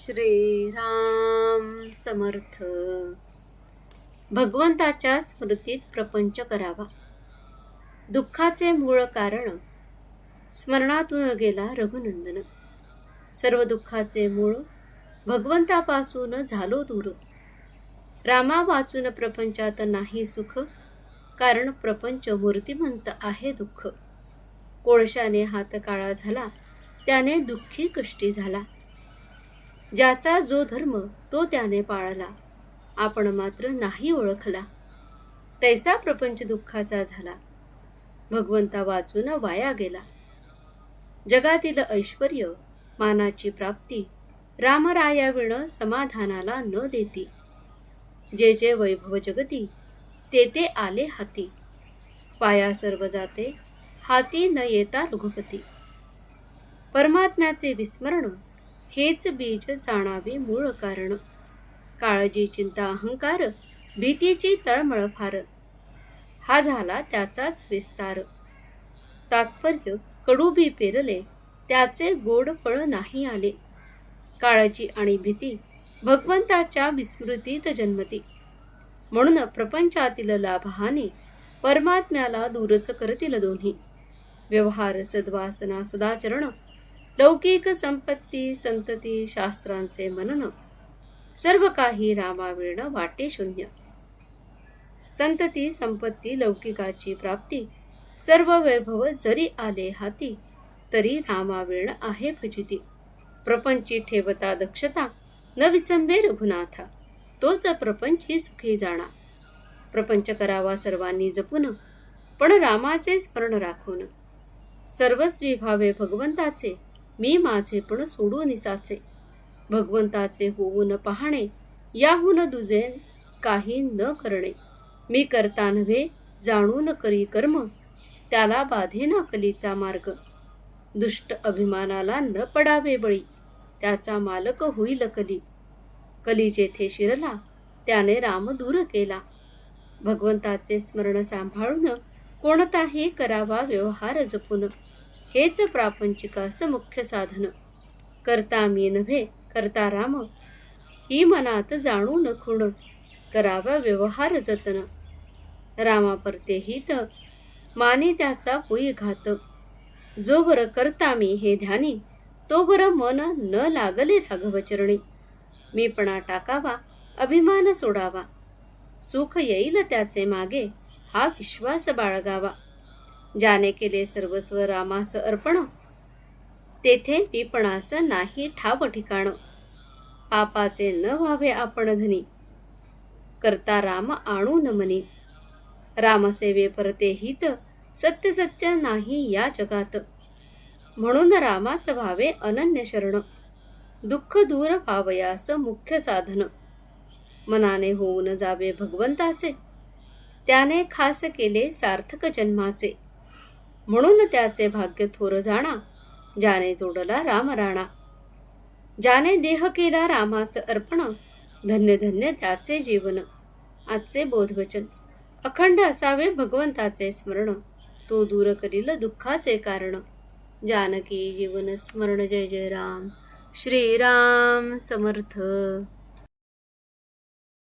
श्रीराम समर्थ. भगवंताच्या स्मृतीत प्रपंच करावा. दुःखाचे मूळ कारण स्मरणातून गेला रघुनंदन. सर्व दुःखाचे मूळ भगवंतापासून झालो दूर. रामा वाचून प्रपंचात नाही सुख, कारण प्रपंच मूर्तिमंत आहे दुःख. कोळशाने हात काळा झाला, त्याने दुःखी कष्टी झाला. ज्याचा जो धर्म तो त्याने पाळला, आपण मात्र नाही ओळखला. तैसा प्रपंच दुःखाचा झाला, भगवंता वाचून वाया गेला. जगातील ऐश्वर्य मानाची प्राप्ती रामरायाविण समाधानाला न देती. जे जे वैभव जगती ते ते आले हाती. पाया सर्व जाते हाती न येता रघुपती. परमात्म्याचे विस्मरण हेच बीज जाणावे मूळ कारण. काळजी चिंता अहंकार भीतीची तळमळ फार, हा झाला त्याचाच विस्तार. तात्पर्य कडू बी पेरले, त्याचे गोड फळ नाही आले. काळजी आणि भीती भगवंताच्या विस्मृतीत जन्मती. म्हणून प्रपंचातील लाभहानी परमात्म्याला दूरच करतील दोन्ही. व्यवहार सद्वासना सदाचरण, लौकिक संपत्ती संतती शास्त्रांचे मनन, सर्व काही रामाविण वाटे शून्य. संतती संपत्ती लौकिकाची प्राप्ती, सर्व वैभव जरी आले हाती, तरी रामाविण आहे फजिती. प्रपंची ठेवता दक्षता, न विसंबे रघुनाथा, तोच प्रपंची सुखी जाणा. प्रपंच करावा सर्वांनी जपून, पण रामाचे स्मरण राखून. सर्वस्वी भावे भगवंताचे, मी माझे पण सोडू निसाचे. भगवंताचे होऊन पाहणे, याहून दुजे काही न करणे. मी करता नव्हे जाणून करी कर्म, त्याला बाधे ना कलीचा मार्ग. दुष्ट अभिमानाला न पडावे बळी, त्याचा मालक होईल कली. कली जेथे शिरला, त्याने राम दूर केला. भगवंताचे स्मरण सांभाळून कोणताही करावा व्यवहार जपून. हेच प्रापंचिकास मुख्य साधन. करता मी नव्हे करता राम, ही मनात जाणून खूण. करावा व्यवहार जतन, रामा परते हित, माने त्याचा होई घात. जोवर करता मी हे ध्यानी, तोवर मन न लागले राघवचरणी. मीपणा टाकावा अभिमान सोडावा, सुख येईल त्याचे मागे हा विश्वास बाळगावा. ज्याने केले सर्वस्व रामास अर्पण, तेथे मीपणास नाही ठाव ठिकाण. पापाचे न व्हावे आपण धनी, करता राम आणून मनी. रामसेवे परते हित, सत्य सत्य नाही या जगात. म्हणून रामास व्हावे अनन्य शरण, दुःख दूर व्हावयास मुख्य साधन. मनाने होऊन जावे भगवंताचे, त्याने खास केले सार्थक जन्माचे. म्हणून त्याचे भाग्य थोर जाणा, ज्याने जोडला राम राणा. ज्याने देह केला रामास अर्पण, धन्य धन्य त्याचे जीवन. आजचे बोधवचन, अखंड असावे भगवंताचे स्मरण, तो दूर करील दुःखाचे कारण. जानकी जीवन स्मरण. जय जय राम. श्रीराम समर्थ.